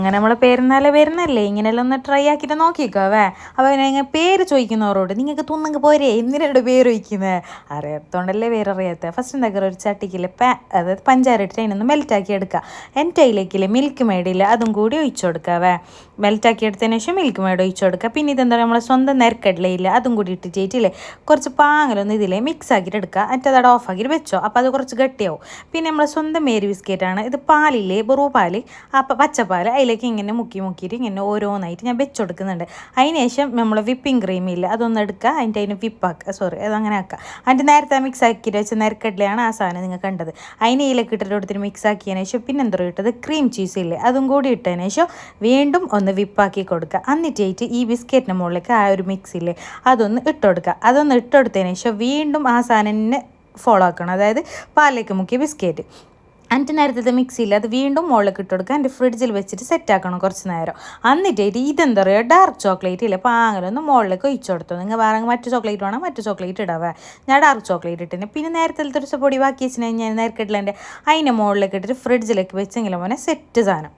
അങ്ങനെ നമ്മളെ പെരുന്നാളെ വരുന്നല്ലേ, ഇങ്ങനെയെല്ലാം ഒന്ന് ട്രൈ ആക്കിയിട്ട് നോക്കിക്കോവേ. അപ്പോൾ ഇങ്ങനെ പേര് ചോദിക്കുന്നവരോട് നിങ്ങൾക്ക് തിന്നെങ്കിൽ പോരെ, എന്തിനാണ് പേര് ചോദിക്കുന്നത്? അറിയാത്തതുകൊണ്ടല്ലേ പേരറിയാത്ത. ഫസ്റ്റ് എന്താക്കുക, ഒരു ചട്ടിക്കിൽ അതായത് പഞ്ചാര ഇട്ടിട്ട് അതിനൊന്ന് മെൽറ്റാക്കി എടുക്കുക. എൻ്റെ അതിലേക്കില്ലേ മിൽക്ക് മേഡില്ല, അതും കൂടി ഒഴിച്ചു കൊടുക്കാവേ. മെൽറ്റാക്കി എടുത്തതിന് ശേഷം മിൽക്ക് മേഡ് ഒഴിച്ചു കൊടുക്കുക. പിന്നെ ഇതെന്താ പറയുക, നമ്മളെ സ്വന്തം നിരക്കടലയില്ല, അതും കൂടി ഇട്ടിട്ടില്ലേ കുറച്ച് പാങ്ങലൊന്നും ഇതിലേ മിക്സ് ആക്കിയിട്ട് എടുക്കുക. എന്നിട്ട് അത് ഓഫാക്കിയിട്ട് വെച്ചോ. അപ്പോൾ അത് കുറച്ച് ഗട്ടിയാവും. പിന്നെ നമ്മളെ സ്വന്തം മേരി ബിസ്ക്കറ്റാണ് ഇത്. പാലില്ലേ, ബറൂ പാൽ, അപ്പം പച്ചപ്പാൽ അതിലേക്ക് ഇങ്ങനെ മുക്കിയിട്ട് ഇങ്ങനെ ഓരോന്നായിട്ട് ഞാൻ വെച്ച് കൊടുക്കുന്നുണ്ട്. അതിന് ശേഷം നമ്മൾ വിപ്പിംഗ് ക്രീമില്ല, അതൊന്ന് എടുക്കുക. അതിന് വിപ്പാക്കുക, അതങ്ങനെ ആക്കുക. അതിൻ്റെ നേരത്തെ മിക്സ് ആക്കിയിട്ട് വെച്ച നിരക്കടലയാണ് ആ സാധനം നിങ്ങൾ കണ്ടത്. അതിന് ഇതിലേക്ക് ഇട്ടിട്ട് കൊടുത്തിട്ട് മിക്സ് ആക്കിയതിന് ശേഷം പിന്നെ എന്തോ ഇട്ടത് ക്രീം ചീസ് ഇല്ലേ, അതും കൂടി ഇട്ടതിന് ശേഷം വീണ്ടും ഒന്ന് വിപ്പാക്കി കൊടുക്കുക. എന്നിട്ടായിട്ട് ഈ ബിസ്ക്കറ്റിൻ്റെ മുകളിലേക്ക് ആ ഒരു മിക്സ് ഇല്ലേ അതൊന്ന് ഇട്ട് കൊടുക്കുക. അതൊന്ന് ഇട്ട് കൊടുത്തതിന് ശേഷം വീണ്ടും ആ സാധനം ഫോളോ ആക്കണം, അതായത് പാലിലേക്ക് മുക്കിയ ബിസ്ക്കറ്റ്. എന്നിട്ട് നേരത്തെ മിക്സിയിൽ അത് വീണ്ടും മുകളിലേക്ക് ഇട്ട് കൊടുക്കുക. എൻ്റെ ഫ്രിഡ്ജിൽ വെച്ചിട്ട് സെറ്റാക്കണം കുറച്ച് നേരം. എന്നിട്ടായിട്ട് ഇതെന്താ പറയുക, ഡാർക്ക് ചോക്ലേറ്റ് ഇല്ലേ പാങ്ങലൊന്ന് മുകളിലേക്ക് ഒഴിച്ചു കൊടുത്തു. നിങ്ങൾ വേറെ മറ്റു ചോക്ലേറ്റ് വേണം, മറ്റു ചോക്ലേറ്റ് ഇടാവേ. ഞാൻ ഡാർക്ക് ചോക്ലേറ്റ് ഇട്ടിന്. പിന്നെ നേരത്തെ ഒരു പൊടി ബാക്കി വെച്ച് കഴിഞ്ഞാൽ നേരക്കിട്ടില്ല അതിൻ്റെ മുകളിലേക്ക് ഇട്ടിട്ട് ഫ്രിഡ്ജിലേക്ക് വെച്ചെങ്കിലും മോനെ സെറ്റ് സാധനം.